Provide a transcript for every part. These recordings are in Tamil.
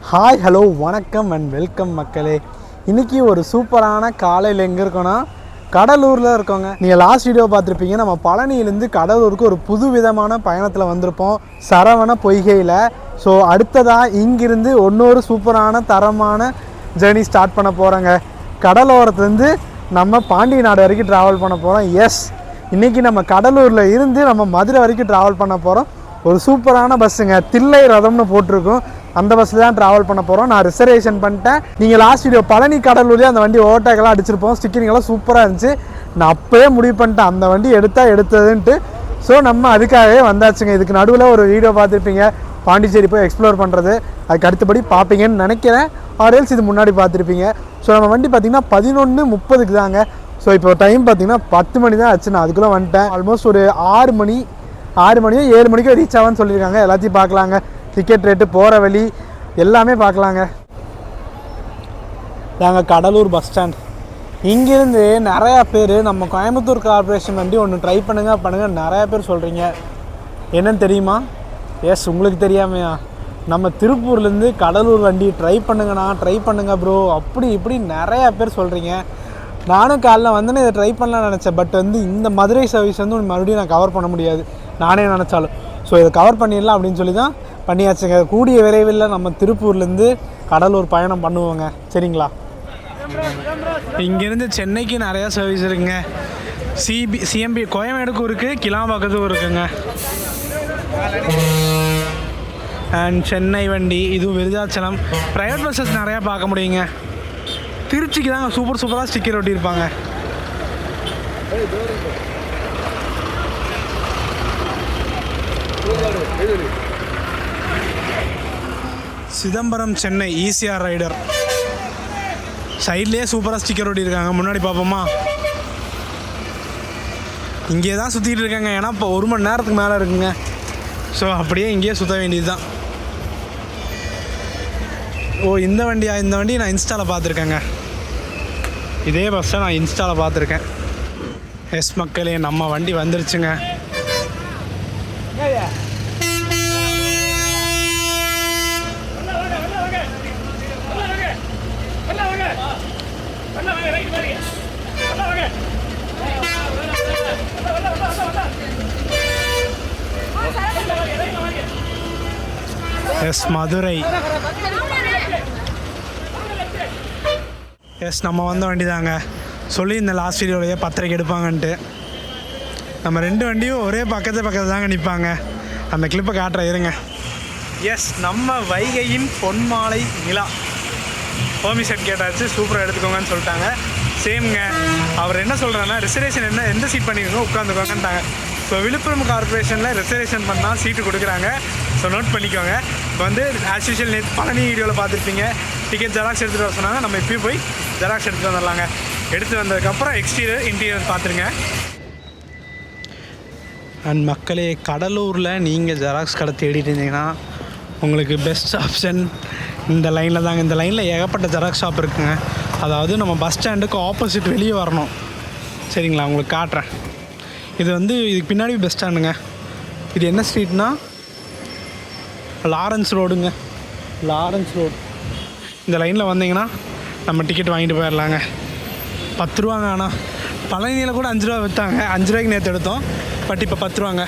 ஹாய் ஹலோ வணக்கம் அண்ட் வெல்கம் மக்களே. இன்றைக்கி ஒரு சூப்பரான காலையில் எங்கே இருக்கோன்னா கடலூரில் இருக்கோங்க. நீங்கள் லாஸ்ட் வீடியோ பார்த்துருப்பீங்க. நம்ம பழனியிலேருந்து கடலூருக்கு ஒரு புது விதமான பயணத்தில் வந்திருப்போம், சரவண பொய்கையில். ஸோ அடுத்ததாக இங்கிருந்து இன்னொரு சூப்பரான தரமான ஜேர்னி ஸ்டார்ட் பண்ண போகிறோங்க. கடலோரத்துலேருந்து நம்ம பாண்டி நாடு வரைக்கும் ட்ராவல் பண்ண போகிறோம். எஸ், இன்றைக்கி நம்ம கடலூரில் இருந்து நம்ம மதுரை வரைக்கும் ட்ராவல் பண்ண போகிறோம். ஒரு சூப்பரான பஸ்ஸுங்க, தில்லை ரதம்னு போட்டிருக்கோம். அந்த பஸ்ஸில் தான் ட்ராவல் பண்ண போகிறோம். நான் ரிசர்வேஷன் பண்ணிட்டேன். நீங்கள் லாஸ்ட் வீடியோ பழனி கடலூர்லேயே அந்த வண்டி ஓவர்டேக்கெல்லாம் அடிச்சிருப்போம். ஸ்டிக்கரிங்கெல்லாம் சூப்பராக இருந்துச்சு. நான் அப்போயே முடிவு பண்ணிட்டேன் அந்த வண்டி எடுத்ததுன்ட்டு. ஸோ நம்ம அதுக்காகவே வந்தாச்சுங்க. இதுக்கு நடுவில் ஒரு வீடியோ பார்த்துருப்பீங்க, பாண்டிச்சேரி போய் எக்ஸ்ப்ளோர் பண்ணுறது. அதுக்கு அடுத்தபடி பார்ப்பீங்கன்னு நினைக்கிறேன். ஆர்எல்ஸ் இது முன்னாடி பார்த்துருப்பீங்க. ஸோ நம்ம வண்டி பார்த்திங்கன்னா 11:30 தாங்க. ஸோ இப்போ டைம் பார்த்திங்கன்னா 10 மணி தான் ஆச்சு. நான் அதுக்குள்ளே வந்துட்டேன். ஆல்மோஸ்ட் ஒரு 6 மணியோ 7 மணிக்கோ ரீச் ஆகும்னு சொல்லியிருக்காங்க. எல்லாத்தையும் பார்க்கலாங்க. டிக்கெட் ரேட்டு, போகிற வழி எல்லாமே பார்க்கலாங்க. நாங்கள் கடலூர் பஸ் ஸ்டாண்ட். இங்கேருந்து நிறையா பேர் நம்ம கோயம்புத்தூர் கார்பரேஷன் வண்டி ஒன்று ட்ரை பண்ணுங்க நிறையா பேர் சொல்கிறீங்க. என்னன்னு தெரியுமா? எஸ், உங்களுக்கு தெரியாமையா? நம்ம திருப்பூர்லேருந்து கடலூர் வண்டி ட்ரை பண்ணுங்க ப்ரோ, அப்படி இப்படி நிறையா பேர் சொல்கிறீங்க. நானும் காலைல வந்தேன்னு இதை ட்ரை பண்ணலான்னு நினச்சேன். பட் இந்த மதுரை சர்வீஸ் மறுபடியும் நான் கவர் பண்ண முடியாது நானே நினச்சாலும். ஸோ இதை கவர் பண்ணிடலாம் அப்படின்னு சொல்லி தான் பண்ணியாச்சுங்க. கூடிய விரைவில் நம்ம திருப்பூர்லேருந்து கடலூர் பயணம் பண்ணுவோங்க. சரிங்களா? இங்கேருந்து சென்னைக்கு நிறையா சர்வீஸ் இருக்குங்க. சிஎம்பி கோயம்பேடுக்கும் இருக்குது, கிளாம்பாக்கத்துக்கும் இருக்குங்க. அண்ட் சென்னை வண்டி, இதுவும் விருதாச்சலம். ப்ரைவேட் பஸ்ஸஸ் நிறையா பார்க்க முடியுங்க. திருச்சிக்கு தாங்க சூப்பராக ஸ்டிக்கர் ஒட்டியிருப்பாங்க. சிதம்பரம் சென்னை ஈசிஆர் ரைடர் சைட்லேயே சூப்பராக ஸ்டிக்கர் ஒட்டியிருக்காங்க. முன்னாடி பார்ப்போமா? இங்கே தான் சுற்றிட்டு இருக்காங்க. ஏன்னா இப்போ 1 மணி நேரத்துக்கு மேலே இருக்குங்க. ஸோ அப்படியே இங்கேயே சுற்ற வேண்டியது தான். ஓ, இந்த வண்டி நான் இன்ஸ்டாவில் பார்த்துருக்கேங்க. இதே பஸ்ஸை நான் இன்ஸ்டாவில் பார்த்துருக்கேன். எஸ் மக்களே, நம்ம வண்டி வந்துருச்சுங்க. எஸ், மதுரை. எஸ், நம்ம வந்த வண்டி தாங்க. சொல்லி இந்த லாஸ்ட் வீடியோலையே 10:30 எடுப்பாங்கன்ட்டு. நம்ம 2 வண்டியும் ஒரே பக்கத்து தாங்க நிற்பாங்க. அந்த கிளிப்பை காட்டுற இருங்க. எஸ், நம்ம வைகையின் பொன்மாலை நிலா பெர்மிஷன் கேட்டாச்சு. சூப்பராக எடுத்துக்கோங்கன்னு சொல்லிட்டாங்க. சேம்ங்க. அவர் என்ன சொல்கிறாருன்னா, ரிசர்வேஷன் எந்த சீட் பண்ணிக்கோங்க உட்காந்துக்கோங்கன்ட்டாங்க. ஸோ விழுப்புரம் கார்பரேஷனில் ரிசர்வேஷன் பண்ணால் சீட்டு கொடுக்குறாங்க. ஸோ நோட் பண்ணிக்கோங்க. இப்போ ஆஸ் யூஷுவல் நேற்று பழனி வீடியோவில் பார்த்துருப்பீங்க, டிக்கெட் ஜெராக்ஸ் எடுத்துகிட்டு வர சொன்னாங்க. நம்ம இப்போயும் போய் ஜெராக்ஸ் எடுத்துகிட்டு வந்துடலாங்க. எடுத்து வந்ததுக்கப்புறம் எக்ஸ்டீரியர் இன்டீரியர் பார்த்துருங்க. அண்ட் மக்களே, கடலூரில் நீங்கள் ஜெராக்ஸ் கடை தேடிட்டு இருந்தீங்கன்னா உங்களுக்கு பெஸ்ட் ஆப்ஷன் இந்த லைனில் தாங்க. இந்த லைனில் ஏகப்பட்ட ஜெராக்ஸ் ஷாப் இருக்குங்க. அதாவது நம்ம பஸ் ஸ்டாண்டுக்கு ஆப்போசிட் வெளியே வரணும். சரிங்களா? உங்களுக்கு காட்டுறேன். இது இதுக்கு பின்னாடி பஸ் ஸ்டாண்டுங்க. இது என்ன ஸ்ட்ரீட்னா லாரன்ஸ் ரோடுங்க. Lawrence road. இந்த லைனில் வந்தீங்கன்னா நம்ம டிக்கெட் வாங்கிட்டு போயிடலாங்க. 10 ரூபாங்க. ஆனால் பழனியில் கூட 5 ரூபா விற்றாங்க. 5 ரூபாய்க்கு நேற்று எடுத்தோம். பட் இப்போ 10 ரூபாங்க.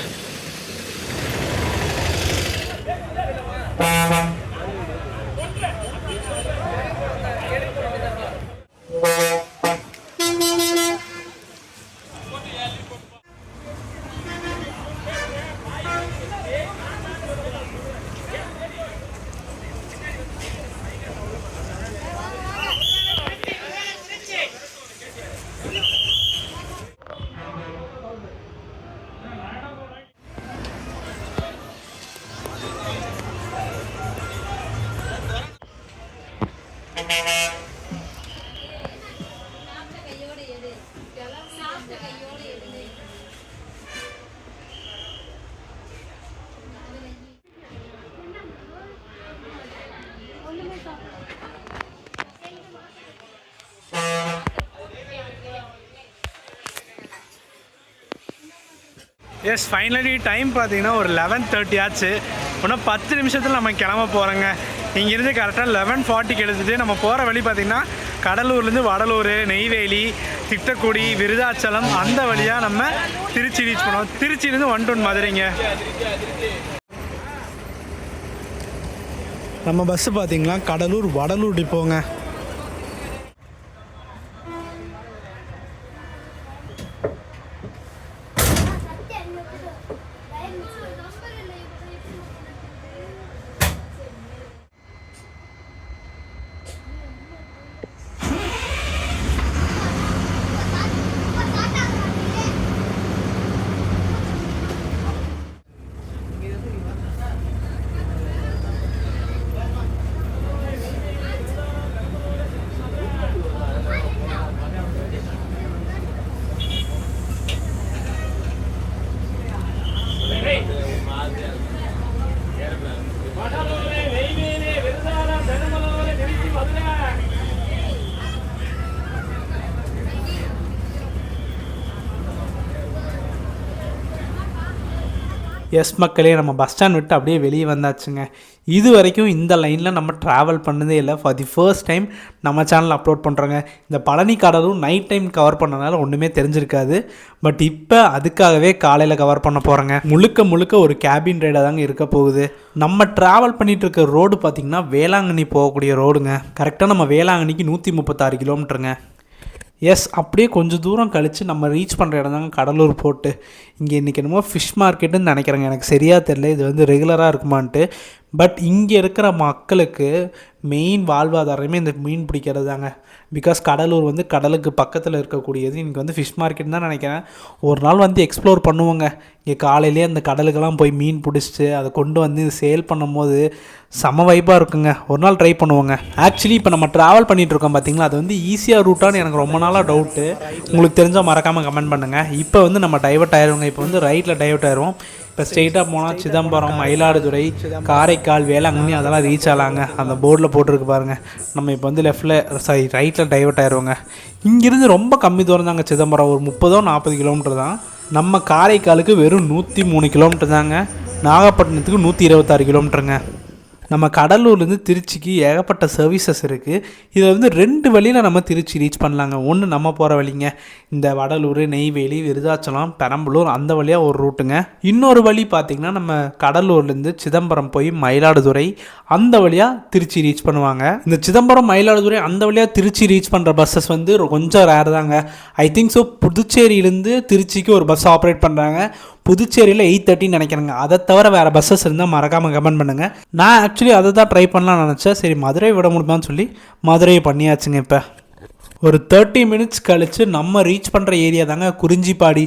எஸ், ஃபைனலி டைம் பார்த்தீங்கன்னா ஒரு 11:30 ஆச்சு. இன்னும் 10 நிமிஷத்தில் நம்ம கிளம்ப போகிறோங்க. இங்கேருந்து கரெக்டாக 11:40 எடுத்துகிட்டு நம்ம போகிற வழி பார்த்திங்கன்னா கடலூர்லேருந்து வடலூர், நெய்வேலி, திட்டக்குடி, விருதாச்சலம் அந்த வழியாக நம்ம திருச்சி ரீச் பண்ணுவோம். திருச்சியிலேருந்து 1 to 1 மதுரைங்க. நம்ம பஸ்ஸு பார்த்திங்கன்னா கடலூர் வடலூர் டிப்போங்க. எஸ் மக்களே, நம்ம பஸ் ஸ்டாண்ட் விட்டு அப்படியே வெளியே வந்தாச்சுங்க. இது வரைக்கும் இந்த லைனில் நம்ம ட்ராவல் பண்ணதே இல்லை. ஃபார் தி ஃபர்ஸ்ட் டைம் நம்ம சேனல் அப்லோட் பண்ணுறோங்க. இந்த பழனி கடலும் நைட் டைம் கவர் பண்ணனால ஒன்றுமே தெரிஞ்சிருக்காது. பட் இப்போ அதுக்காகவே காலையில் கவர் பண்ண போகிறோங்க. முழுக்க ஒரு கேபின் ரைடாக தாங்க இருக்க போகுது. நம்ம ட்ராவல் பண்ணிகிட்டு இருக்க ரோடு பார்த்திங்கன்னா வேளாங்கண்ணி போகக்கூடிய ரோடுங்க. கரெக்டாக நம்ம வேளாங்கண்ணிக்கு 136 கிலோமீட்டருங்க. எஸ், அப்படியே கொஞ்சம் தூரம் கழித்து நம்ம ரீச் பண்ணுற இடம் தாங்க கடலூர் போர்ட்டு. இங்கே இன்றைக்கி என்னமோ ஃபிஷ் மார்க்கெட்டுன்னு நினைக்கிறேங்க, எனக்கு சரியாக தெரியல இது வந்து ரெகுலராக இருக்குமான்ட்டு. பட் இங்கே இருக்கிற மக்களுக்கு மெயின் வாழ்வாதாரமே இந்த மீன் பிடிக்கிறது தாங்க. பிகாஸ் கடலூர் வந்து கடலுக்கு பக்கத்தில் இருக்கக்கூடியது. இன்றைக்கி வந்து ஃபிஷ் மார்க்கெட் தான் நினைக்கிறேன். ஒரு நாள் வந்து எக்ஸ்ப்ளோர் பண்ணுவோங்க. இங்கே காலையிலேயே அந்த கடலுக்கெல்லாம் போய் மீன் பிடிச்சிட்டு அதை கொண்டு வந்து சேல் பண்ணும் போது செம வைப்பாக இருக்குங்க. ஒரு நாள் ட்ரை பண்ணுவோங்க. ஆக்சுவலி இப்போ நம்ம ட்ராவல் பண்ணிகிட்டு இருக்கோம் பார்த்திங்களா, அது வந்து ஈஸியாக ரூட்டான்னு எனக்கு ரொம்ப நாளாக டவுட்டு. உங்களுக்கு தெரிஞ்சால் மறக்காமல் கமெண்ட் பண்ணுங்கள். இப்போ வந்து நம்ம டைவர்ட் ஆயிடுவோங்க. இப்போ வந்து ரைட்டில் டைவர்ட் ஆயிடுவோம். இப்போ ஸ்ட்ரெயிட்டாக போனால் சிதம்பரம், மயிலாடுதுறை, காரைக்கால், வேளாங்கண்ணி அதெல்லாம் ரீச் ஆகலாங்க. அந்த போர்டில் போட்டிருக்கு பாருங்கள். நம்ம இப்போ வந்து ரைட்டில் டைவர்ட் ஆயிடுவோங்க. இங்கேருந்து ரொம்ப கம்மி தூரம் தாங்க சிதம்பரம். ஒரு 30-40 கிலோமீட்டர் தான். நம்ம காரைக்காலுக்கு வெறும் 103 கிலோமீட்டர் தாங்க. நாகப்பட்டினத்துக்கு 126 கிலோமீட்டருங்க. நம்ம கடலூர்லேருந்து திருச்சிக்கு ஏகப்பட்ட சர்வீசஸ் இருக்குது. இதில் வந்து 2 வழியில் நம்ம திருச்சி ரீச் பண்ணலாங்க. ஒன்று நம்ம போகிற வழிங்க, இந்த வடலூர், நெய்வேலி, விருதாச்சலம், பெரம்பலூர் அந்த வழியாக ஒரு ரூட்டுங்க. இன்னொரு வழி பார்த்திங்கன்னா நம்ம கடலூர்லேருந்து சிதம்பரம் போய் மயிலாடுதுறை அந்த வழியாக திருச்சி ரீச் பண்ணுவாங்க. இந்த சிதம்பரம், மயிலாடுதுறை அந்த வழியாக திருச்சி ரீச் பண்ணுற பஸ்ஸஸ் வந்து கொஞ்சம் ரேர் தாங்க. ஐ திங்க் ஸோ புதுச்சேரியிலேருந்து திருச்சிக்கு ஒரு பஸ் ஆப்ரேட் பண்ணுறாங்க. புதுச்சேரியில் 8:30 நினைக்கிறேங்க. அதை தவிர வேறு பஸ்ஸஸ் இருந்தால் மறக்காமல் கமெண்ட் பண்ணுங்கள். நான் ஆக்சுவலி அதை தான் ட்ரை பண்ணலாம்னு நினச்சேன். சரி, மதுரை விட முடியுமான்னு சொல்லி மதுரையை பண்ணியாச்சுங்க. இப்போ ஒரு 30 மினிட்ஸ் கழித்து நம்ம ரீச் பண்ணுற ஏரியா தாங்க குறிஞ்சிப்பாடி.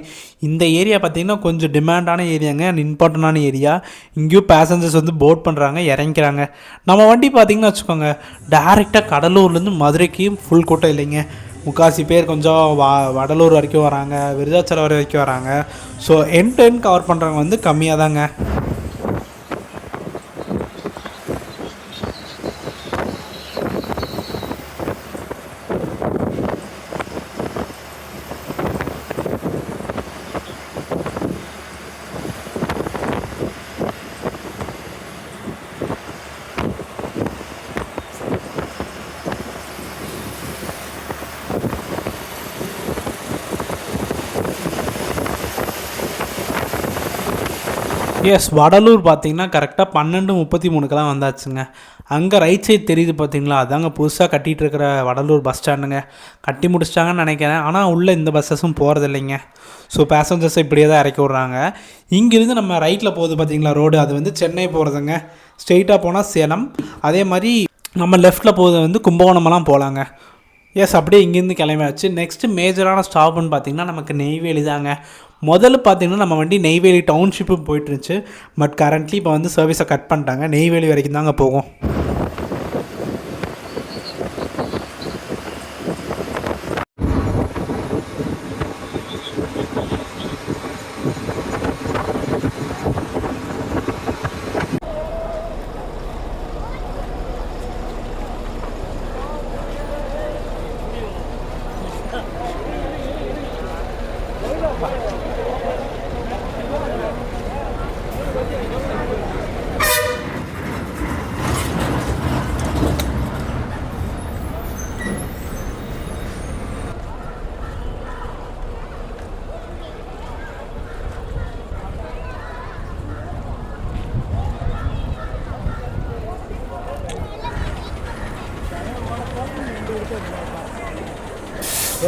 இந்த ஏரியா பார்த்திங்கன்னா கொஞ்சம் டிமாண்டான ஏரியாங்க, அண்ட் இம்பார்ட்டண்டான ஏரியா. இங்கேயும் பேசஞ்சர்ஸ் வந்து போட் பண்ணுறாங்க, இறங்கிக்கிறாங்க. நம்ம வண்டி பார்த்திங்கன்னா வச்சுக்கோங்க, டேரெக்டாக கடலூர்லேருந்து மதுரைக்கு ஃபுல் கூட்டம் இல்லைங்க. முக்காசி பேர் கொஞ்சம் வடலூர் வரைக்கும் வராங்க, விருதாச்சலம் வரைக்கும் வராங்க. So end to end cover பண்ணுறவங்க வந்து கம்மியாக தாங்க. எஸ், வடலூர் பார்த்திங்கன்னா கரெக்டாக 12:33 வந்தாச்சுங்க. அங்கே ரைட் சைடு தெரியுது பார்த்திங்களா, அதாங்க புதுசாக கட்டிகிட்டு இருக்கிற வடலூர் பஸ் ஸ்டாண்டுங்க. கட்டி முடிச்சிட்டாங்கன்னு நினைக்கிறேன். ஆனால் உள்ளே இந்த பஸ்ஸஸும் போகிறது இல்லைங்க. ஸோ பேசஞ்சர்ஸை இப்படியே தான் இறக்கி விட்றாங்க. இங்கேருந்து நம்ம ரைட்டில் போகுது பார்த்திங்களா ரோடு, அது வந்து சென்னை போகிறதுங்க. ஸ்ட்ரெயிட்டாக போனால் சேலம். அதே மாதிரி நம்ம லெஃப்ட்டில் போகிறது வந்து கும்பகோணமெல்லாம் போகலாங்க. எஸ், அப்படியே இங்கேருந்து கிளம்பியாச்சு. நெக்ஸ்ட்டு மேஜரான ஸ்டாப்புன்னு பார்த்திங்கன்னா நமக்கு நெய்வேலி தாங்க. முதல்ல பார்த்திங்கன்னா நம்ம வண்டி நெய்வேலி டவுன்ஷிப்பு போயிட்டுருந்துச்சு. பட் கரண்ட்லி இப்போ வந்து சர்வீஸை கட் பண்ணிட்டாங்க. நெய்வேலி வரைக்கும் தாங்க போகும்.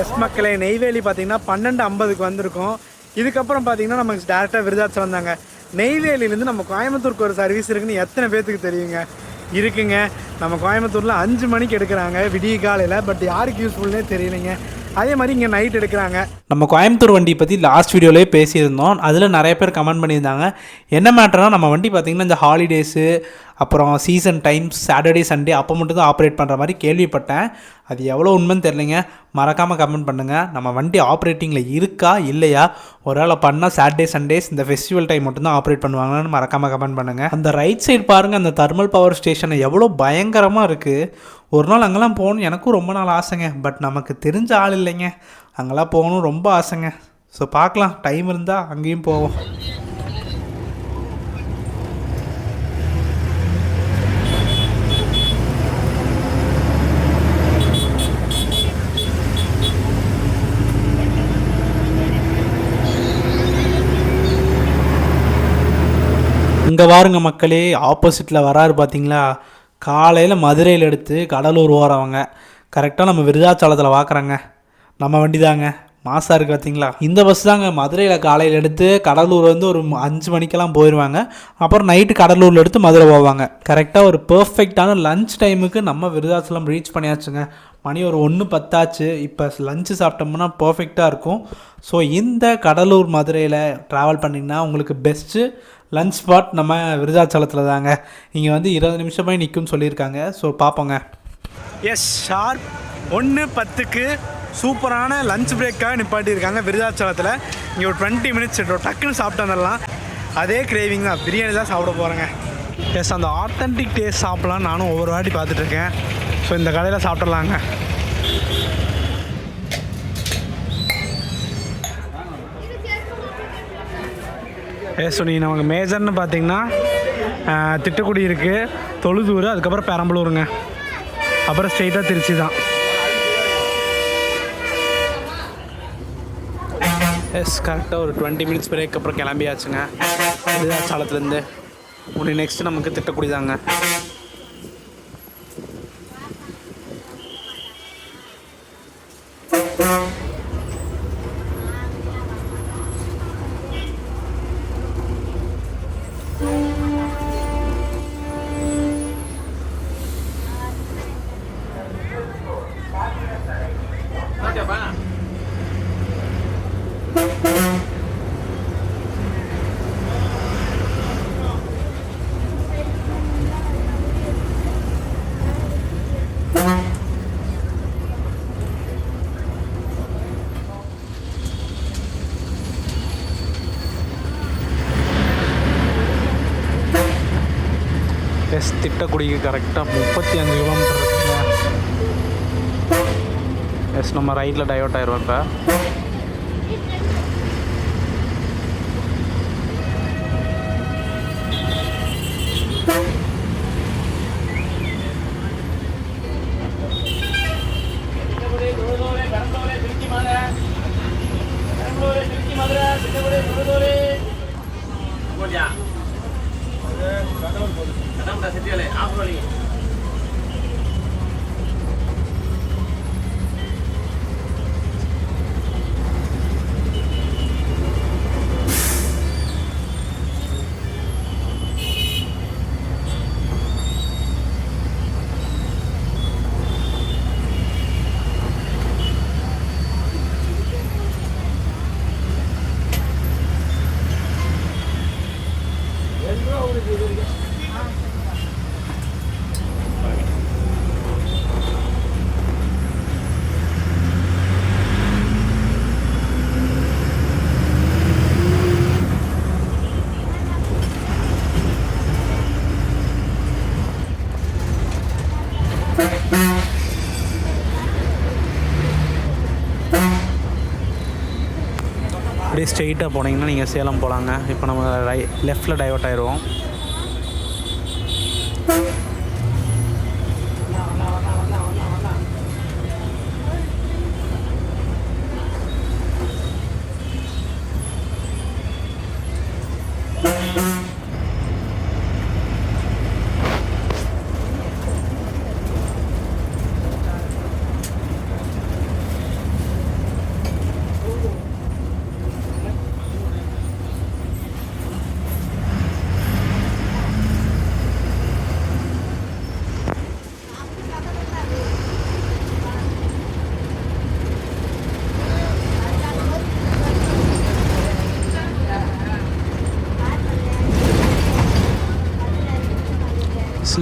எஸ் மக்களே, நெய்வேலி பார்த்தீங்கன்னா 12:50க்கு வந்திருக்கோம். இதுக்கப்புறம் பார்த்தீங்கன்னா நமக்கு டேரெக்டாக விருதாச்சலம் தாங்க. நெய்வேலியிலேருந்து நம்ம கோயம்புத்தூருக்கு ஒரு சர்வீஸ் இருக்குன்னு எத்தனை பேர்த்துக்கு தெரியுங்க? இருக்குங்க. நம்ம கோயம்புத்தூரில் 5 மணிக்கு எடுக்கிறாங்க விடிய காலையில். பட் யாருக்கு யூஸ்ஃபுல்னே தெரியலைங்க. அதே மாதிரி இங்கே நைட் எடுக்கிறாங்க. நம்ம கோயம்புத்தூர் வண்டி பற்றி லாஸ்ட் வீடியோலேயே பேசியிருந்தோம். அதில் நிறைய பேர் கமெண்ட் பண்ணியிருந்தாங்க. என்ன மேட்டர்னா, நம்ம வண்டி பார்த்திங்கன்னா இந்த ஹாலிடேஸு அப்புறம் சீசன் டைம்ஸ் சாட்டர்டே சண்டே அப்போ மட்டும் தான் ஆப்ரேட் பண்ணுற மாதிரி கேள்விப்பட்டேன். அது எவ்வளோ உண்மைன்னு தெரிலிங்க. மறக்காமல் கமெண்ட் பண்ணுங்கள். நம்ம வண்டி ஆப்ரேட்டிங்கில் இருக்கா இல்லையா, ஒரு வேளை பண்ணால் சாட்டர்டே சண்டேஸ் இந்த ஃபெஸ்டிவல் டைம் மட்டும்தான் ஆப்ரேட் பண்ணுவாங்கன்னு மறக்காமல் கமெண்ட் பண்ணுங்கள். அந்த ரைட் சைடு பாருங்கள், அந்த தெர்மல் பவர் ஸ்டேஷனை எவ்வளோ பயங்கரமாக இருக்குது. ஒரு நாள் அங்கெல்லாம் போகணும் எனக்கும் ரொம்ப நாள் ஆசைங்க. பட் நமக்கு தெரிஞ்ச ஆள் இல்லைங்க. அங்கெல்லாம் போகணும் ரொம்ப ஆசைங்க. ஸோ பார்க்கலாம், டைம் இருந்தால் அங்கேயும் போவோம். இங்கே பாருங்க மக்களே, ஆப்போசிட்டில் வராரு பார்த்தீங்களா? காலையில் மதுரையில் எடுத்து கடலூர் ஓரவங்க கரெக்டாக நம்ம விருதாச்சலத்தில் பார்க்குறாங்க. நம்ம வண்டி தாங்க, மாசாக இருக்குது பார்த்தீங்களா? இந்த பஸ் தாங்க மதுரையில் காலையில் எடுத்து கடலூர் வந்து ஒரு 5 மணிக்கெல்லாம் போயிடுவாங்க. அப்புறம் நைட்டு கடலூரில் எடுத்து மதுரை போவாங்க. கரெக்டாக ஒரு பர்ஃபெக்டான லன்ச் டைமுக்கு நம்ம விருதாச்சலம் ரீச் பண்ணியாச்சுங்க. மணி ஒரு 1:10 ஆச்சு. இப்போ லஞ்சு சாப்பிட்டோம்னா பர்ஃபெக்டாக இருக்கும். ஸோ இந்த கடலூர் மதுரையில் ட்ராவல் பண்ணிங்கன்னா உங்களுக்கு பெஸ்ட்டு லன்ச் ஸ்பாட் நம்ம விருதாச்சலத்தில் தாங்க. இங்கே வந்து 20 நிமிஷம் போய் நிற்கும்னு சொல்லியிருக்காங்க. ஸோ பார்ப்போங்க. எஸ், ஷார்ப் 1:10க்கு சூப்பரான லஞ்ச் பிரேக்காக நிப்பாட்டியிருக்காங்க விருதாச்சலத்தில். இங்கே ஒரு 20 மினிட்ஸ் டக்குன்னு சாப்பிட்டு வந்துடலாம். அதே கிரேவிங் தான், பிரியாணி தான் சாப்பிட போகிறேங்க. எஸ், அந்த ஆத்தென்டிக் டேஸ்ட் சாப்பிட்லாம் நானும் ஒவ்வொரு வாட்டி பார்த்துட்ருக்கேன். ஸோ இந்த கடையில் சாப்பிட்றலாங்க. ஸோ நீ நமக்கு மேஜர்னு பார்த்தீங்கன்னா திட்டுக்குடி இருக்குது, தொழுதூர், அதுக்கப்புறம் பெரம்பலூருங்க, அப்புறம் ஸ்ட்ரெயிட்டாக திருச்சி தான். எஸ், கரெக்டாக ஒரு 20 மினிட்ஸ் பிரேக் அப்புறம் கிளம்பியாச்சுங்க விருதாச்சலத்துலேருந்து. உடனே நெக்ஸ்ட்டு நமக்கு திட்டுக்குடி தாங்க. எஸ், திட்டக்குடிக்கு கரெக்டாக 35 கிலோமீட்டர் இருக்குங்க. எஸ், நம்ம ரைட்டில் டைவர்ட் ஆயிடுவோம் இப்போ. அப்படியே ஸ்ட்ரெயிட்டாக போனீங்கன்னா நீங்கள் சேலம் போகலாங்க. இப்போ நம்ம லெஃப்டில் டைவர்ட் ஆயிடுவோம்.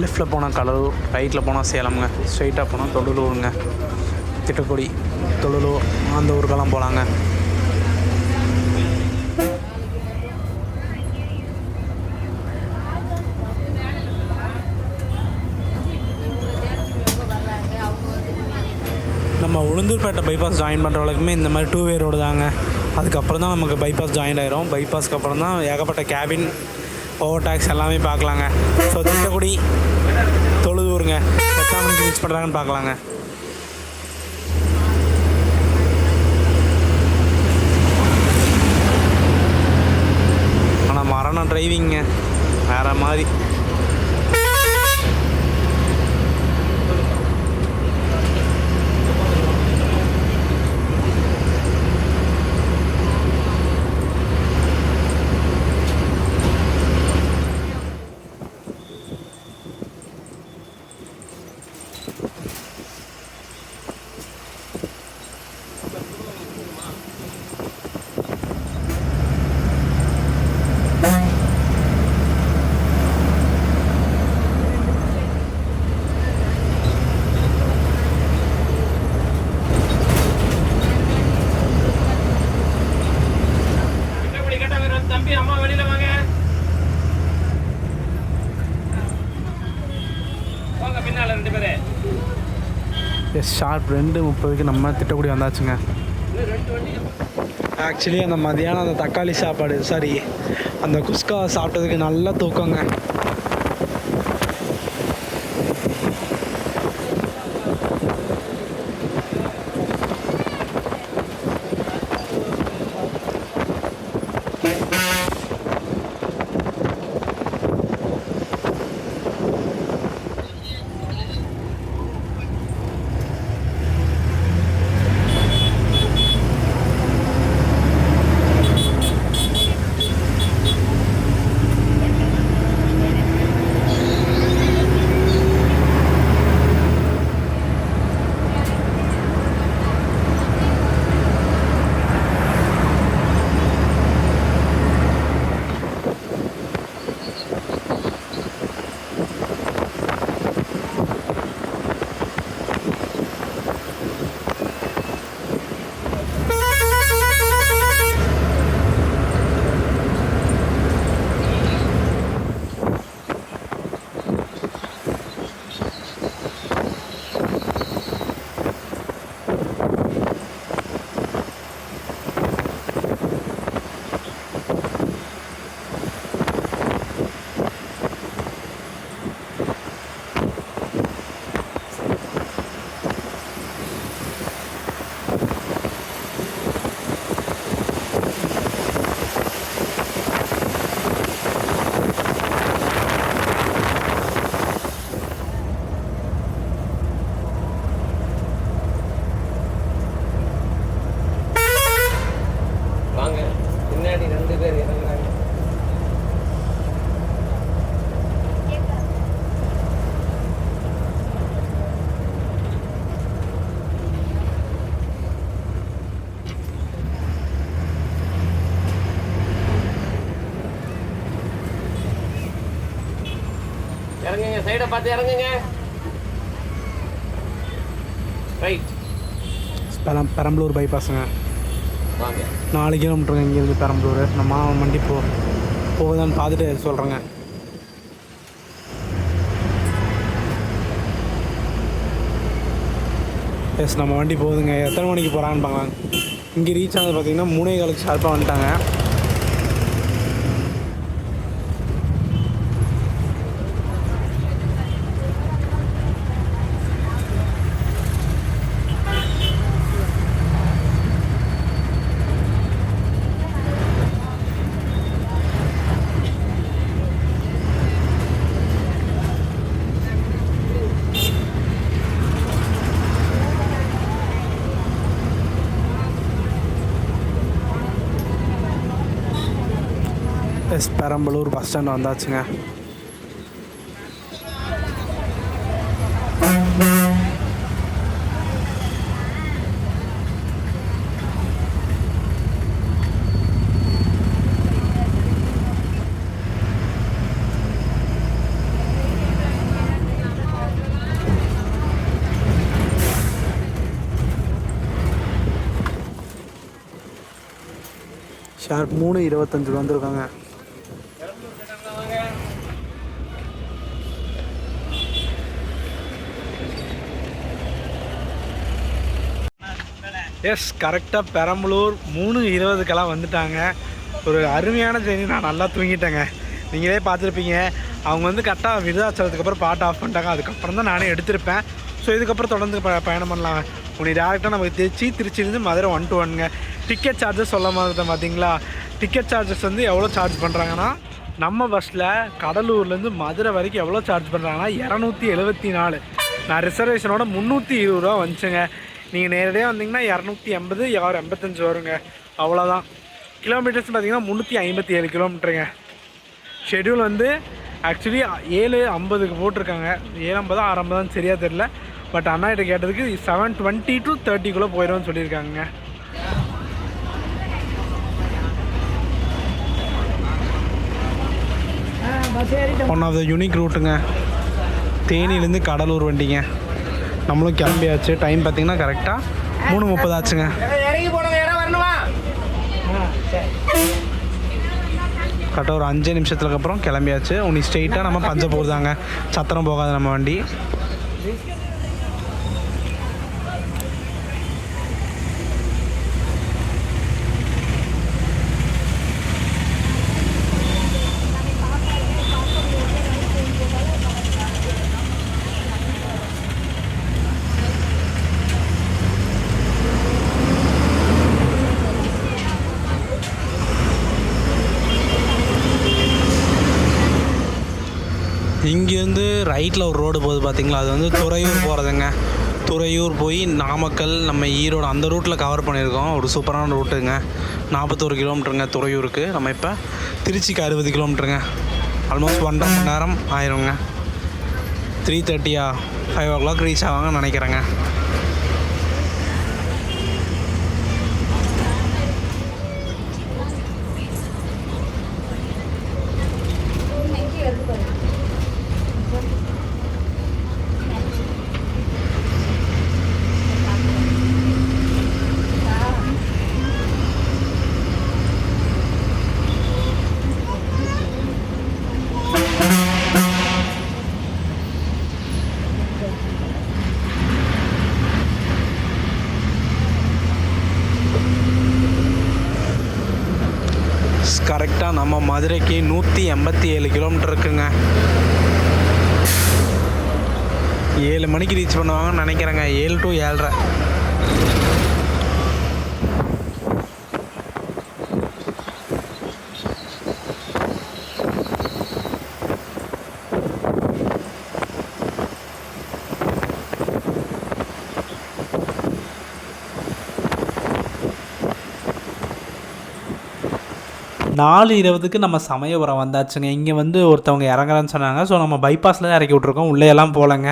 லெஃப்ட்டில் போனால் கடலூர், ரைட்டில் போனால் சேலம்ங்க, ஸ்ட்ரைட்டாக போனால் தொழுலூருங்க. திட்டக்குடி, தொழுலூர் அந்த ஊருக்கெல்லாம் போகலாங்க. நம்ம உளுந்தூர்பேட்டை பைபாஸ் ஜாயின் பண்ணுற வரைக்குமே இந்த மாதிரி 2 வே ரோடு தாங்க. அதுக்கப்புறம் தான் நமக்கு பைபாஸ் ஜாயின் ஆயிரும். பைபாஸ்க்கு அப்புறம் தான் ஏகப்பட்ட கேபின், ஓவர் டேக்ஸ் எல்லாமே பார்க்கலாங்க. ஸோ திட்டக்குடி, தொழுதூருங்க, எத்தனை மணிக்கு ரீச் பண்ணுறாங்கன்னு பார்க்கலாங்க. ஆனால் மரணம் டிரைவிங்க வேறு மாதிரி. ஷார்ப் 2:30 நம்ம திட்டக்குடி வந்தாச்சுங்க. ஆக்சுவலி அந்த மதியானம் அந்த தக்காளி சாப்பாடு அந்த குஸ்கா சாப்பிட்டதுக்கு நல்ல தூக்கங்க. இறங்குங்க, சைடை பார்த்து இறங்குங்க. ரைட். பெரம்பலூர் பைபாஸுங்க. வாங்க. 4 கிலோமீட்டருங்க இங்கேருந்து பெரம்பலூர். நம்ம வண்டி போகுதான்னு பார்த்துட்டு சொல்கிறேங்க. எஸ், நம்ம வண்டி போகுதுங்க. எத்தனை மணிக்கு போகிறான்னு பார்க்கலாம். இங்கே ரீச் ஆனது பார்த்திங்கன்னா 3:15 ஷார்ப்பாக வந்துட்டாங்க. பெரம்பலூர் பஸ் ஸ்டாண்ட் வந்தாச்சுங்க. ஷார்ப் 3:25 வந்திருக்காங்க. எஸ், கரெக்டாக பெரம்பலூர் 3:20க்கெல்லாம் வந்துட்டாங்க. ஒரு அருமையான செய்தி, நான் நல்லா தூங்கிட்டேங்க. நீங்களே பார்த்துருப்பீங்க, அவங்க வந்து கரெக்டாக விருதாச்சலத்துக்கு அப்புறம் பாட்டு ஆஃப் பண்ணிட்டாங்க. அதுக்கப்புறம் தான் நானே எடுத்திருப்பேன். ஸோ இதுக்கப்புறம் தொடர்ந்து பயணம் பண்ணலாம். உனக்கு டேரெக்டாக நமக்கு திருச்சியிலேருந்து மதுரை 1 to 1ங்க. டிக்கெட் சார்ஜஸ் சொல்ல மாதிரி பார்த்தீங்களா? டிக்கெட் சார்ஜஸ் வந்து எவ்வளோ சார்ஜ் பண்ணுறாங்கன்னா, நம்ம பஸ்ஸில் கடலூர்லேருந்து மதுரை வரைக்கும் எவ்வளோ சார்ஜ் பண்ணுறாங்கன்னா 274. நான் ரிசர்வேஷனோட 320 ரூபா வந்துச்சுங்க. நீங்கள் நேரடியாக வந்தீங்கன்னா 280, 85 வருங்க. அவ்வளோதான். கிலோமீட்டர்ஸ் பார்த்தீங்கன்னா 357 கிலோமீட்டருங்க. ஷெட்யூல் வந்து ஆக்சுவலி 7:50க்கு போட்டிருக்காங்க. 7:50 6:50 சரியாக தெரில. பட் அண்ணாகிட்ட கேட்டதுக்கு 7:20 to 30க்குள்ளே போயிடும்னு சொல்லியிருக்காங்க. ஒன் ஆஃப் த யூனிக் ரூட்டுங்க. தேனியிலேருந்து கடலூர் வண்டிங்க. நம்மளும் கிளம்பியாச்சு. டைம் பார்த்தீங்கன்னா கரெக்டாக 3:30 ஆச்சுங்க. கரெக்டாக ஒரு 5 நிமிஷத்துக்கு அப்புறம் கிளம்பியாச்சு. உனி ஸ்ட்ரெயிட்டாக நம்ம பஞ்சப்பூர் தாங்க. சத்திரம் போகாது நம்ம வண்டி. இங்கேருந்து ரைட்டில் ஒரு ரோடு போகுது பார்த்தீங்களா, அது வந்து துறையூர் போகிறதுங்க. துறையூர் போய் நாமக்கல், நம்ம ஈரோடு அந்த ரூட்டில் கவர் பண்ணியிருக்கோம். ஒரு சூப்பரான ரூட்டுங்க. 41 கிலோமீட்டருங்க துறையூருக்கு. நம்ம இப்போ திருச்சிக்கு 60 கிலோமீட்டருங்க. ஆல்மோஸ்ட் 1.5 மணி நேரம் ஆயிருங்க. 3:30 5 o'clock ரீச் ஆவாங்கன்னு நினைக்கிறேங்க. கரெக்டாக நம்ம மதுரைக்கு 187 கிலோமீட்டர் இருக்குங்க. 7 மணிக்கு ரீச் பண்ணுவாங்கன்னு நினைக்கிறேங்க. 7 to 7:30. நாலு 20க்கு நம்ம சமயபுரம் வந்தாச்சுங்க. இங்கே வந்து ஒருத்தவங்க இறங்குறேன்னு சொன்னாங்க. ஸோ நம்ம பைபாஸில் தான் இறக்கி விட்ருக்கோம். உள்ளே எல்லாம் போகலங்க.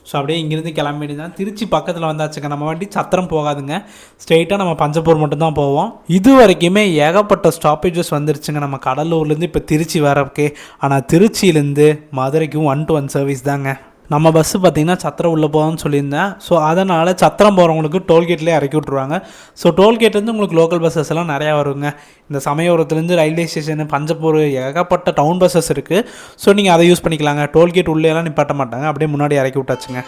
ஸோ அப்படியே இங்கேருந்து கிளம்பிட்டு தான் திருச்சி பக்கத்தில் வந்தாச்சுங்க. நம்ம வண்டி சத்திரம் போகாதுங்க. ஸ்ட்ரெயிட்டாக நம்ம பஞ்சப்பூர் மட்டும்தான் போவோம். இது வரைக்குமே ஏகப்பட்ட ஸ்டாப்பேஜஸ் வந்துருச்சுங்க நம்ம கடலூர்லேருந்து இப்போ திருச்சி வரக்கே. ஆனால் திருச்சியிலேருந்து மதுரைக்கும் 1 to 1 சர்வீஸ் தாங்க. நம்ம பஸ்ஸு பார்த்திங்கன்னா சத்திரம் உள்ளே போகும்னு சொல்லியிருந்தேன். ஸோ அதனால் சத்திரம் போகிறவங்களுக்கு டோல்கேட்லேயே இறக்கி விட்ருவாங்க. ஸோ டோல்கேட்லேருந்து உங்களுக்கு லோக்கல் பஸ்ஸஸ் எல்லாம் நிறையா வருங்க. இந்த சமயபுரத்துலேருந்து ரயில்வே ஸ்டேஷனு, பஞ்சப்பூர் ஏகப்பட்ட டவுன் பஸ்ஸஸ் இருக்குது. ஸோ நீங்கள் அதை யூஸ் பண்ணிக்கலாங்க. டோல்கேட் உள்ளேலாம் நிப்பாட்ட மாட்டாங்க. அப்படியே முன்னாடி இறக்கி விட்டாச்சுங்க.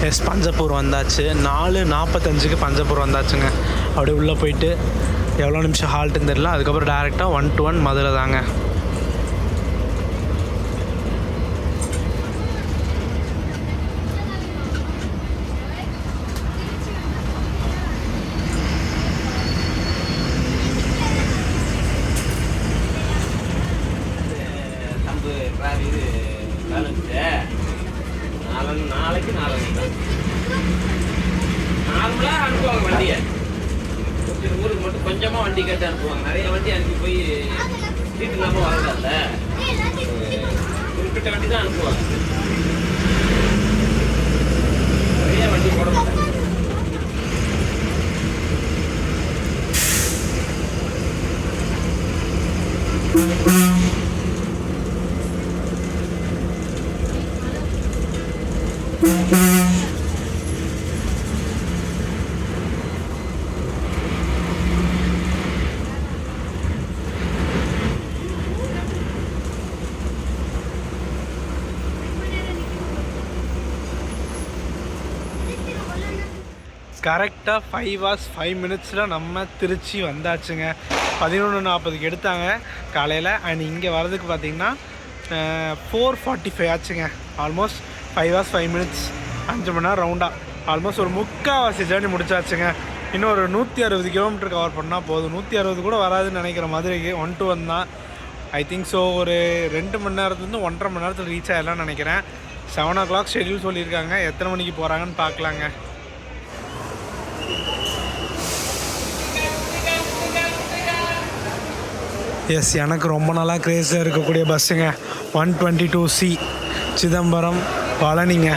எஸ், பஞ்சப்பூர் வந்தாச்சு. 4:45 பஞ்சப்பூர் வந்தாச்சுங்க. அப்படியே உள்ளே போயிட்டு எவ்வளோ நிமிஷம் ஹால்ட்டுன்னு தெரியல. அதுக்கப்புறம் டேரெக்டாக 1 to 1 மதுரை தாங்க. நாளைக்கு நார்மலாக அனுப்புவாங்க வண்டியை. ஊருக்கு மட்டும் கொஞ்சமாக வண்டி கேட்டு அனுப்புவாங்க. நிறைய வண்டி அனுப்பி போய் சீட்டு இல்லாமல் வரல. குறிப்பிட்ட வண்டி தான் அனுப்புவாங்க. நிறைய வண்டி போட மாட்டாங்க. கரெக்டாக 5 hours 5 minutes நம்ம திருச்சி வந்தாச்சுங்க. 11:40 எடுத்தாங்க காலையில். அண்ட் இங்கே வரதுக்கு பார்த்திங்கன்னா 4:45 ஆச்சுங்க. ஆல்மோஸ்ட் 5 hours 5 minutes, 5 மணி நேரம் ரவுண்டாக ஆல்மோஸ்ட் ஒரு 3/4 ஜேர்னி முடிச்சாச்சுங்க. இன்னும் ஒரு 160 கிலோமீட்டர் கவர் பண்ணால் போதும். 160 கூட வராதுன்னு நினைக்கிற மாதிரி 1 to 1 தான். ஐ திங்க் ஸோ ஒரு 2 மணி நேரத்துலேருந்து 1.5 மணி நேரத்தில் ரீச் ஆகிடலாம்னு நினைக்கிறேன். 7 o'clock ஷெட்யூல் சொல்லியிருக்காங்க. எத்தனை மணிக்கு போகிறாங்கன்னு பார்க்கலாங்க. எஸ், எனக்கு ரொம்ப நாளாக க்ரேஸாக இருக்கக்கூடிய பஸ்ஸுங்க 122C சிதம்பரம் பழனிங்க.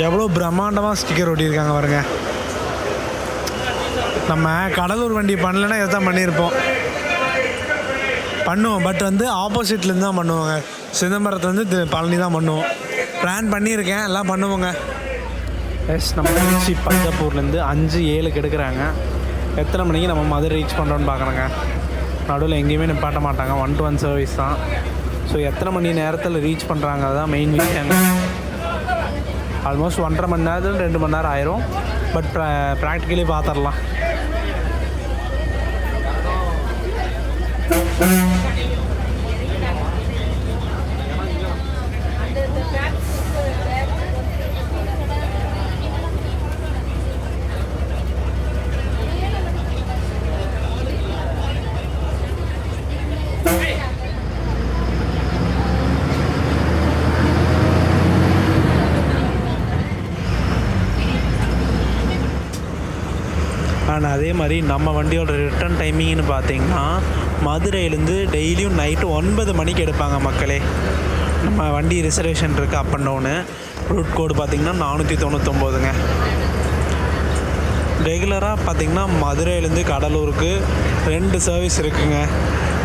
எவ்வளோ பிரம்மாண்டமாக ஸ்டிக்கர் ஒட்டியிருக்காங்க பாருங்க. நம்ம கடலூர் வண்டி பண்ணலைன்னா இதை தான் பண்ணியிருப்போம். பண்ணுவோம், பட் ஆப்போசிட்லேருந்து தான் பண்ணுவோங்க. சிதம்பரத்துலேருந்து பழனி தான் பண்ணுவோம். பிளான் பண்ணியிருக்கேன், எல்லாம் பண்ணுவோங்க. எஸ், நம்ம திருச்சி பஞ்சப்பூர்லேருந்து 5:07 எடுக்கிறாங்க. எத்தனை மணிக்கு நம்ம மதுரை ரீச் பண்ணுறோன்னு பார்க்குறோங்க. நடுவில் எங்கேயுமே நிப்பாட்ட மாட்டாங்க. 1 to 1 சர்வீஸ் தான். ஸோ எத்தனை மணி நேரத்தில் ரீச் பண்ணுறாங்க அதுதான் மெயின் விஷயம். ஆல்மோஸ்ட் 1.5 மணி நேரத்தில் 2 மணி நேரம் ஆயிரும். பட் ப்ராக்டிக்கலி பார்த்துடலாம். ஆனால் அதே மாதிரி நம்ம வண்டியோட ரிட்டர்ன் டைமிங்னு பார்த்தீங்கன்னா மதுரையிலேருந்து டெய்லியும் நைட்டு 9 மணிக்கு எடுப்பாங்க மக்களே. நம்ம வண்டி ரிசர்வேஷன் இருக்குது அப் அண்ட் டவுனு. ரூட் கோடு பார்த்திங்கன்னா 499ங்க. ரெகுலராக பார்த்திங்கன்னா மதுரையிலேருந்து கடலூருக்கு 2 சர்வீஸ் இருக்குதுங்க.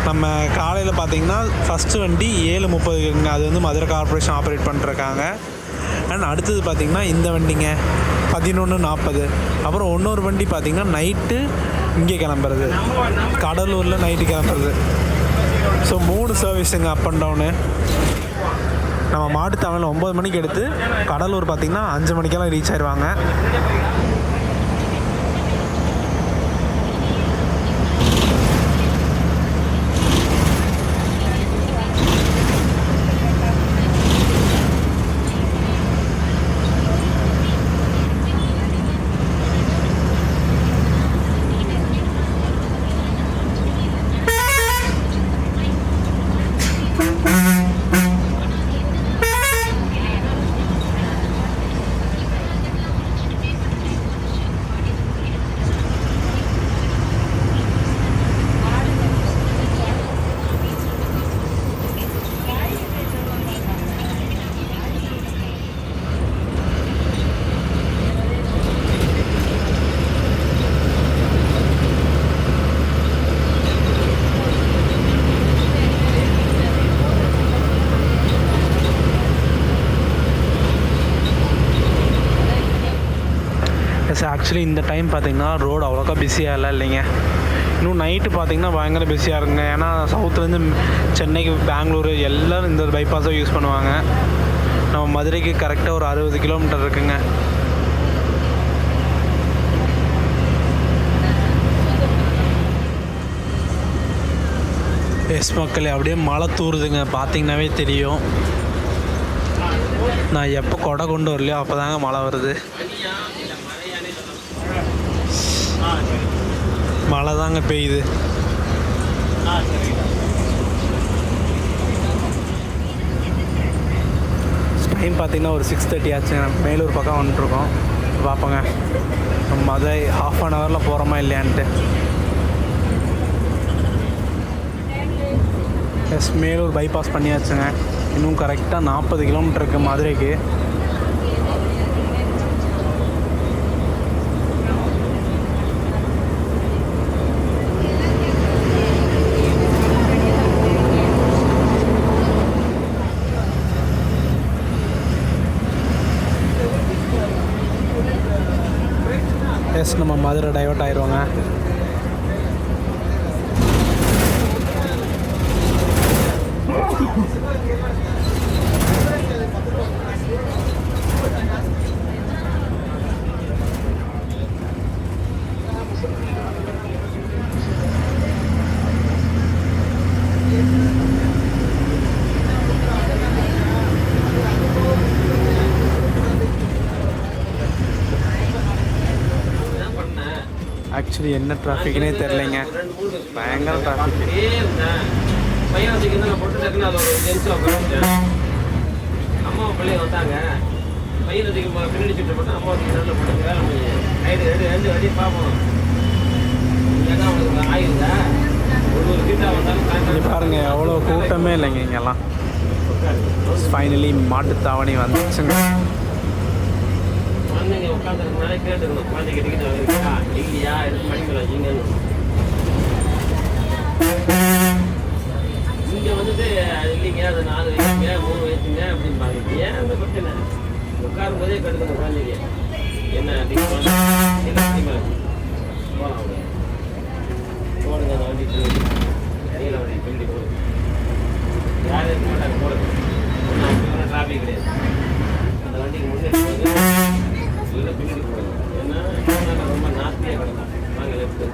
நம்ம காலையில் பார்த்திங்கன்னா ஃபஸ்ட்டு வண்டி 7:30 இருக்குங்க. அது மதுரை கார்ப்பரேஷன் ஆப்ரேட் பண்ணிருக்காங்க. அண்ட் அடுத்தது பார்த்திங்கன்னா இந்த வண்டிங்க 11:40. அப்புறம் இன்னொரு வண்டி பார்த்திங்கன்னா நைட்டு இங்கே கிளம்புறது, கடலூரில் நைட்டு கிளம்புறது. ஸோ 3 சர்வீஸுங்க அப் அண்ட் டவுனு. நம்ம மாட்டுத்தாவணியில் 9 மணிக்கு எடுத்து கடலூர் பார்த்திங்கன்னா 5 மணிக்கெல்லாம் ரீச் ஆயிடுவாங்க. ஆக்சுவலி இந்த டைம் பார்த்திங்கன்னா ரோடு அவ்வளோக்கா பிஸியாக இல்லைங்க. இன்னும் நைட்டு பார்த்திங்கன்னா பயங்கர பிஸியாக இருக்குங்க. ஏன்னா சவுத்துலேருந்து சென்னைக்கு பெங்களூரு எல்லோரும் இந்த பைபாஸை யூஸ் பண்ணுவாங்க. நம்ம மதுரைக்கு கரெக்டாக ஒரு 60 கிலோமீட்டர் இருக்குங்க. எஸ் மக்களே, அப்படியே மழை தூருதுங்க, பார்த்தீங்கன்னாவே தெரியும். நான் எப்போ கொடை கொண்டு வரலையோ அப்போ தாங்க மழை வருது. மழை தாங்க பெய்யுது. டைம் பார்த்தீங்கன்னா ஒரு 6:30 ஆச்சு. மேலூர் பக்கம் வந்துட்டுருக்கோம். பார்ப்போங்க மதுரை ½ அன் ஹவரில் போகிறோமா இல்லையான்ட்டு. எஸ், மேலூர் பைபாஸ் பண்ணியாச்சுங்க. இன்னும் கரெக்டாக 40 கிலோமீட்டர் இருக்குது மதுரைக்கு. எஸ், நம்ம மதுரை டைவர்ட் ஆயிடுவாங்க. ஆக்சுவலி என்ன டிராஃபிக்னே தெரிலைங்க, பயங்கர டிராஃபிக். பையன் போட்டு டக்குன்னு அது ஒரு ஜென்ஸில் உட்காந்துட்டேன். அம்மா பிள்ளைங்க வந்தாங்க, பையன் பின்னாடி சுட்டு போட்டு அம்மா நல்ல போட்டு வேலை பண்ணி ரெண்டு வண்டியை பார்ப்போம். ஏன்னா அவங்களுக்கு ஆயிருந்தா ஒரு கிட்ட வந்தாலும் பாருங்க எவ்வளோ கூட்டமே இல்லைங்க இங்கெல்லாம். ஃபைனலி மாட்டுத்தாவணி வந்துச்சுங்க. குழந்தைங்க உட்காந்துருக்கனாலே கேட்டுக்கணும், குழந்தை கிட்ட இருக்கா இல்லையா எடுத்து மணிக்கு வச்சிங்கன்னு. இங்கே வந்துட்டு அது இல்லைங்க, அது 4 வயசுங்க 3 வயசுங்க அப்படின்பாங்க. ஏன் அந்த பிரச்சனை? உட்காரும் போதே கெடுக்கணும் குழந்தைங்க. என்ன போகலாம் போடுங்க, அந்த வண்டி நீல வண்டி பின்னாடி போடுங்க. யாரும் இருக்க மாட்டாங்க, போடுங்க. ஒன்றும் டிராஃபிக் கிடையாது. அந்த வண்டிக்கு முன்னாடி இல்லை பின்னாடி போடுங்க. ஏன்னா ரொம்ப நாஸ்தியாக கிடக்கும். நாங்கள் லெஃப்ட்டு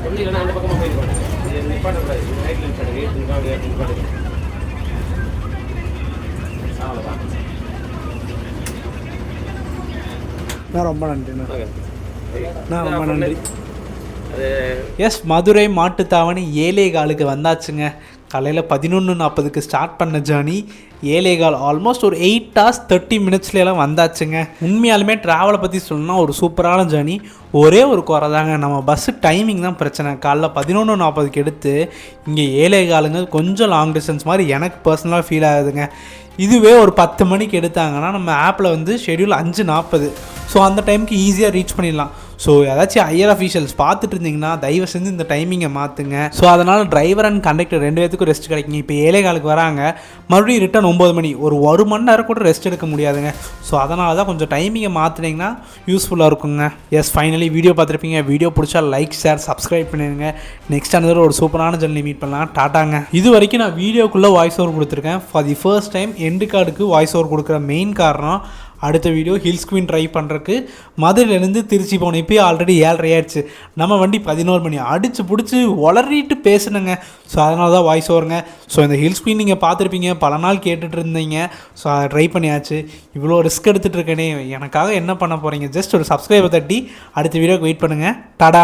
ஒன்றும் இல்லைன்னா அந்த பக்கமாக போயிருப்பாங்க. இது நிப்பாட்டக்கூடாது, ரைட்டில் நிப்பாடுங்க, நிப்பாடுங்க. அவ்வளோதான். ரொம்ப நன்றி. எஸ், மதுரை மாட்டுத்தாவணி 7:15 வந்தாச்சுங்க. காலையில் 11:40 ஸ்டார்ட் பண்ண ஜேர்னி 7:15 ஆல்மோஸ்ட் ஒரு 8 hours 30 minutesலாம் வந்தாச்சுங்க. உண்மையாலுமே ட்ராவலை பற்றி சொல்லணும்னா ஒரு சூப்பரான ஜேர்னி. ஒரே ஒரு குறை தாங்க, நம்ம பஸ்ஸு டைமிங் தான் பிரச்சனை. காலைல 11:40 எடுத்து இங்கே 7:15 கொஞ்சம் லாங் டிஸ்டன்ஸ் மாதிரி எனக்கு பர்சனலாக ஃபீல் ஆகுதுங்க. இதுவே ஒரு 10 மணிக்கு எடுத்தாங்கன்னா நம்ம ஆப்பில் வந்து ஷெடியூல் 5:40. ஸோ அந்த டைமுக்கு ஈஸியாக ரீச் பண்ணிடலாம். ஸோ ஏதாச்சும் ஹையர் அஃபீஷியல்ஸ் பார்த்துட்டு இருந்தீங்கன்னா தயவு செஞ்சு இந்த டைமிங்கை மாற்றுங்க. ஸோ அதனால் டிரைவர் அண்ட் கண்டக்டர் 2 பேத்துக்கும் ரெஸ்ட் கிடைக்குங்க. இப்போ 7:15 வராங்க, மறுபடியும் ரிட்டன் 9 மணி, ஒரு 1 மணி நேரம் கூட ரெஸ்ட் எடுக்க முடியாதுங்க. ஸோ அதனால தான் கொஞ்சம் டைமிங்கை மாற்றினீங்கன்னா யூஸ்ஃபுல்லாக இருக்குங்க. எஸ், ஃபைனலி வீடியோ பார்த்துருப்பீங்க. வீடியோ பிடிச்சா லைக், ஷேர், சப்ஸ்கிரைப் பண்ணிடுங்க. நெக்ஸ்ட் அனதர் ஒரு சூப்பரான ஜர்னி மீட் பண்ணலாம். டாட்டாங்க. இது வரைக்கும் நான் வீடியோக்குள்ளே வாய்ஸ் ஓவர் கொடுத்துருக்கேன். For the first time end கார்டுக்கு வாய்ஸ் ஓவர் கொடுக்குற மெயின் காரணம் அடுத்த வீடியோ ஹில்ஸ் குயின் ட்ரை பண்ணுறதுக்கு மதுரையிலேருந்து திருச்சி போகணும். இப்போயே ஆல்ரெடி 7:30 ஆயிடுச்சு. நம்ம வண்டி 11 மணி அடித்து பிடிச்சி வளரிட்டு பேசுனுங்க. ஸோ அதனால தான் வாய்ஸ் ஓவருங்க. ஸோ இந்த ஹில்ஸ் குயின் நீங்கள் பார்த்துருப்பீங்க, பல நாள் கேட்டுட்டு இருந்தீங்க. ஸோ அதை ட்ரை பண்ணியாச்சு. இவ்வளோ ரிஸ்க் எடுத்துகிட்டு இருக்கேனே, எனக்காக என்ன பண்ண போகிறீங்க? ஜஸ்ட் ஒரு சப்ஸ்கிரைபர் தட்டி அடுத்த வீடியோக்கு வெயிட் பண்ணுங்கள். டாடா.